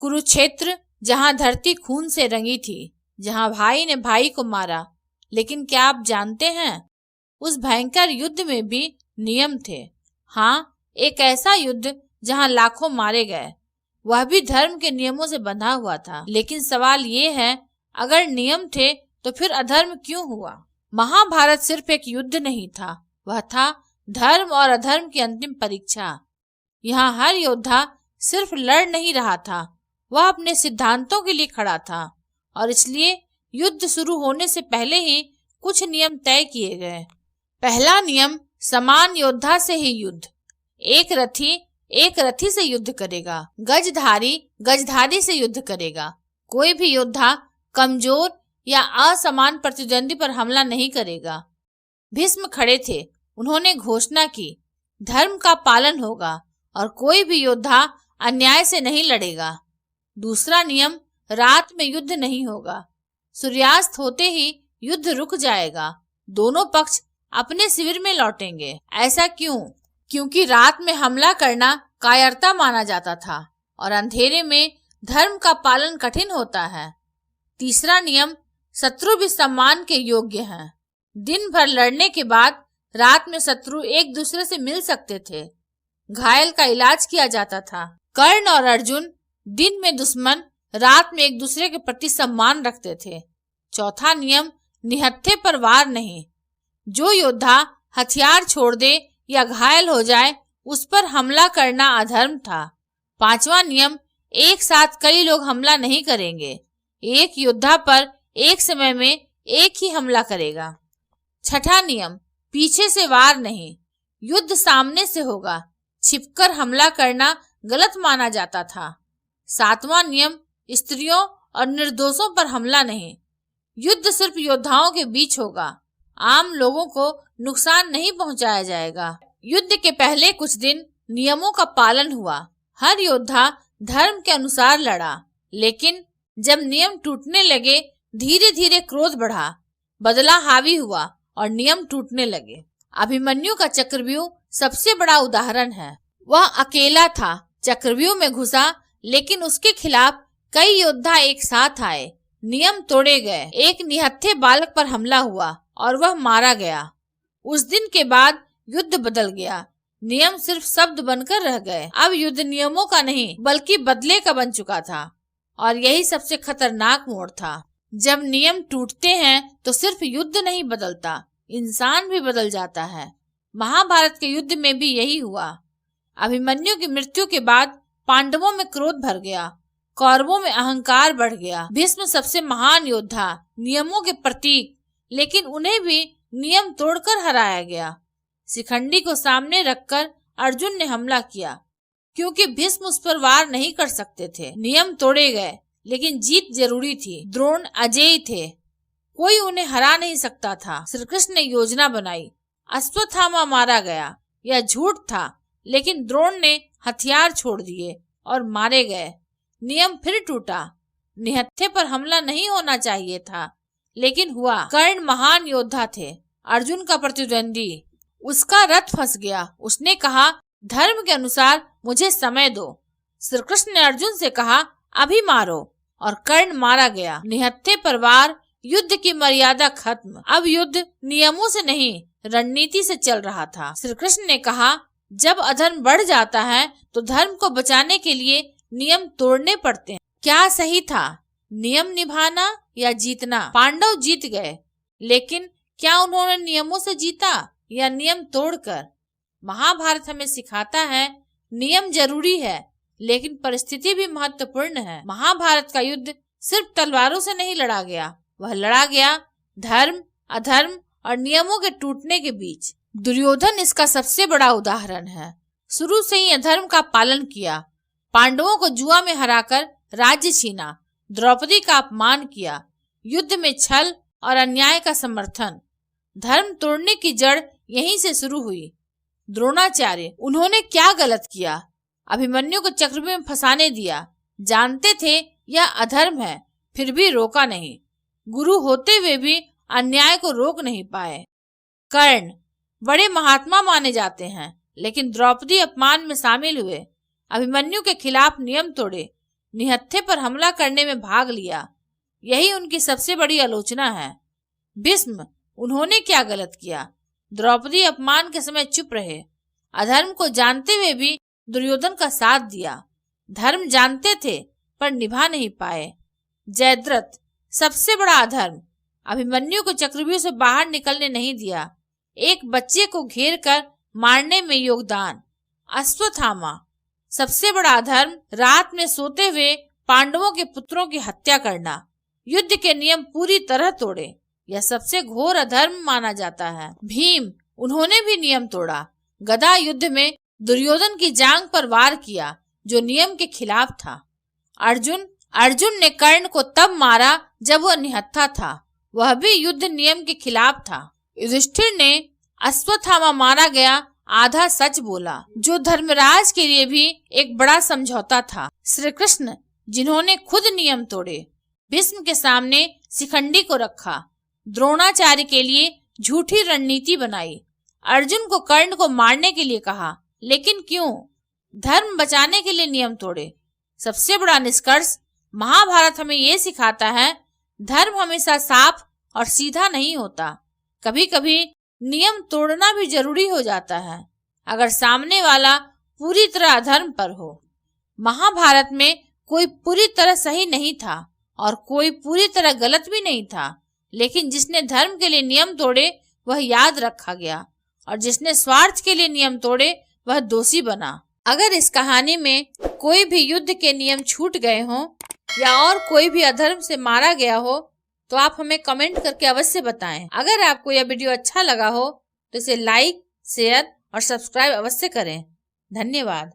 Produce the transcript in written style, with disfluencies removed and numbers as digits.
कुरुक्षेत्र, जहां धरती खून से रंगी थी, जहां भाई ने भाई को मारा। लेकिन क्या आप जानते हैं, उस भयंकर युद्ध में भी नियम थे। हाँ, एक ऐसा युद्ध जहां लाखों मारे गए, वह भी धर्म के नियमों से बंधा हुआ था। लेकिन सवाल ये है, अगर नियम थे तो फिर अधर्म क्यों हुआ? महाभारत सिर्फ एक युद्ध नहीं था, वह था धर्म और अधर्म की अंतिम परीक्षा। यहाँ हर योद्धा सिर्फ लड़ नहीं रहा था, वह अपने सिद्धांतों के लिए खड़ा था। और इसलिए युद्ध शुरू होने से पहले ही कुछ नियम तय किए गए। पहला नियम, समान योद्धा से ही युद्ध। एक रथी से युद्ध करेगा, गजधारी गजधारी से युद्ध करेगा। कोई भी योद्धा कमजोर या असमान प्रतिद्वंदी पर हमला नहीं करेगा। भीष्म खड़े थे, उन्होंने घोषणा की, धर्म का पालन होगा और कोई भी योद्धा अन्याय से नहीं लड़ेगा। दूसरा नियम, रात में युद्ध नहीं होगा। सूर्यास्त होते ही युद्ध रुक जाएगा, दोनों पक्ष अपने शिविर में लौटेंगे। ऐसा क्यों? क्योंकि रात में हमला करना कायरता माना जाता था और अंधेरे में धर्म का पालन कठिन होता है। तीसरा नियम, शत्रु भी सम्मान के योग्य हैं। दिन भर लड़ने के बाद रात में शत्रु एक दूसरे से मिल सकते थे, घायल का इलाज किया जाता था। कर्ण और अर्जुन दिन में दुश्मन, रात में एक दूसरे के प्रति सम्मान रखते थे। चौथा नियम, निहत्थे पर वार नहीं। जो योद्धा हथियार छोड़ दे या घायल हो जाए, उस पर हमला करना अधर्म था। पांचवा नियम, एक साथ कई लोग हमला नहीं करेंगे। एक योद्धा पर एक समय में एक ही हमला करेगा। छठा नियम, पीछे से वार नहीं। युद्ध सामने से होगा, छिपकर हमला करना गलत माना जाता था। सातवां नियम, स्त्रियों और निर्दोषों पर हमला नहीं। युद्ध सिर्फ योद्धाओं के बीच होगा, आम लोगों को नुकसान नहीं पहुंचाया जाएगा। युद्ध के पहले कुछ दिन नियमों का पालन हुआ। हर योद्धा धर्म के अनुसार लड़ा, लेकिन जब नियम टूटने लगे, धीरे धीरे क्रोध बढ़ा, बदला हावी हुआ और नियम टूटने लगे। अभिमन्यु का चक्रव्यूह सबसे बड़ा उदाहरण है। वह अकेला था, चक्रव्यूह में घुसा, लेकिन उसके खिलाफ कई योद्धा एक साथ आए। नियम तोड़े गए, एक निहत्थे बालक पर हमला हुआ और वह मारा गया। उस दिन के बाद युद्ध बदल गया, नियम सिर्फ शब्द बनकर रह गए। अब युद्ध नियमों का नहीं बल्कि बदले का बन चुका था, और यही सबसे खतरनाक मोड़ था। जब नियम टूटते हैं तो सिर्फ युद्ध नहीं बदलता, इंसान भी बदल जाता है। महाभारत के युद्ध में भी यही हुआ। अभिमन्यु की मृत्यु के बाद पांडवों में क्रोध भर गया, कौरवों में अहंकार बढ़ गया। भीष्म सबसे महान योद्धा, नियमों के प्रतीक, लेकिन उन्हें भी नियम तोड़कर हराया गया। शिखंडी को सामने रखकर अर्जुन ने हमला किया, क्योंकि भीष्म उस पर वार नहीं कर सकते थे। नियम तोड़े गए, लेकिन जीत जरूरी थी। द्रोण अजेय थे, कोई उन्हें हरा नहीं सकता था। श्री कृष्ण ने योजना बनाई, अश्वत्थामा मारा गया। यह झूठ था, लेकिन द्रोण ने हथियार छोड़ दिए और मारे गए। नियम फिर टूटा। निहत्थे पर हमला नहीं होना चाहिए था, लेकिन हुआ। कर्ण महान योद्धा थे, अर्जुन का प्रतिद्वंदी। उसका रथ फंस गया। उसने कहा, धर्म के अनुसार मुझे समय दो। श्री कृष्ण ने अर्जुन से कहा, अभी मारो, और कर्ण मारा गया। निहत्थे पर वार, युद्ध की मर्यादा खत्म। अब युद्ध नियमों से नहीं, रणनीति से चल रहा था। श्री कृष्ण ने कहा, जब अधर्म बढ़ जाता है तो धर्म को बचाने के लिए नियम तोड़ने पड़ते हैं। क्या सही था, नियम निभाना या जीतना? पांडव जीत गए, लेकिन क्या उन्होंने नियमों से जीता या नियम तोड़कर? महाभारत हमें सिखाता है, नियम जरूरी है, लेकिन परिस्थिति भी महत्वपूर्ण है। महाभारत का युद्ध सिर्फ तलवारों से नहीं लड़ा गया, वह लड़ा गया धर्म, अधर्म और नियमों के टूटने के बीच। दुर्योधन इसका सबसे बड़ा उदाहरण है। शुरू से ही अधर्म का पालन किया, पांडवों को जुआ में हराकर राज्य छीना, द्रौपदी का अपमान किया, युद्ध में छल और अन्याय का समर्थन। धर्म तोड़ने की जड़ यहीं से शुरू हुई। द्रोणाचार्य, उन्होंने क्या गलत किया? अभिमन्यु को चक्रव्यूह में फंसाने दिया। जानते थे यह अधर्म है, फिर भी रोका नहीं। गुरु होते हुए भी अन्याय को रोक नहीं पाए। कर्ण बड़े महात्मा माने जाते हैं, लेकिन द्रौपदी अपमान में शामिल हुए। अभिमन्यु के खिलाफ नियम तोड़े, निहत्थे पर हमला करने में भाग लिया। यही उनकी सबसे बड़ी आलोचना है। भीष्म, उन्होंने क्या गलत किया? द्रौपदी अपमान के समय चुप रहे। अधर्म को जानते हुए भी दुर्योधन का साथ दिया। धर्म जानते थे पर निभा नहीं पाए। जयद्रथ, सबसे बड़ा अधर्म, अभिमन्यु को चक्रव्यूह से बाहर निकलने नहीं दिया। एक बच्चे को घेर कर मारने में योगदान। अश्वत्थामा, सबसे बड़ा अधर्म, रात में सोते हुए पांडवों के पुत्रों की हत्या करना। युद्ध के नियम पूरी तरह तोड़े। यह सबसे घोर अधर्म माना जाता है। भीम, उन्होंने भी नियम तोड़ा। गदा युद्ध में दुर्योधन की जांघ पर वार किया जो नियम के खिलाफ था। अर्जुन ने कर्ण को तब मारा जब वह निहत्था था, वह भी युद्ध नियम के खिलाफ था। युधिष्ठिर ने अश्वत्थामा मारा गया आधा सच बोला, जो धर्मराज के लिए भी एक बड़ा समझौता था। श्री कृष्ण, जिन्होंने खुद नियम तोड़े। भीष्म के सामने शिखंडी को रखा। द्रोणाचार्य के लिए झूठी रणनीति बनाई। अर्जुन को कर्ण को मारने के लिए कहा, लेकिन क्यों? धर्म बचाने के लिए नियम तोड़े। सबसे बड़ा निष्कर्ष, महाभारत हमें ये सिखाता है, धर्म हमेशा साफ और सीधा नहीं होता। कभी कभी नियम तोड़ना भी जरूरी हो जाता है, अगर सामने वाला पूरी तरह अधर्म पर हो। महाभारत में कोई पूरी तरह सही नहीं था और कोई पूरी तरह गलत भी नहीं था, लेकिन जिसने धर्म के लिए नियम तोड़े वह याद रखा गया और जिसने स्वार्थ के लिए नियम तोड़े वह दोषी बना। अगर इस कहानी में कोई भी युद्ध के नियम छूट गए हों या और कोई भी अधर्म से मारा गया हो तो आप हमें कमेंट करके अवश्य बताएं। अगर आपको यह वीडियो अच्छा लगा हो तो इसे लाइक, शेयर और सब्सक्राइब अवश्य करें। धन्यवाद।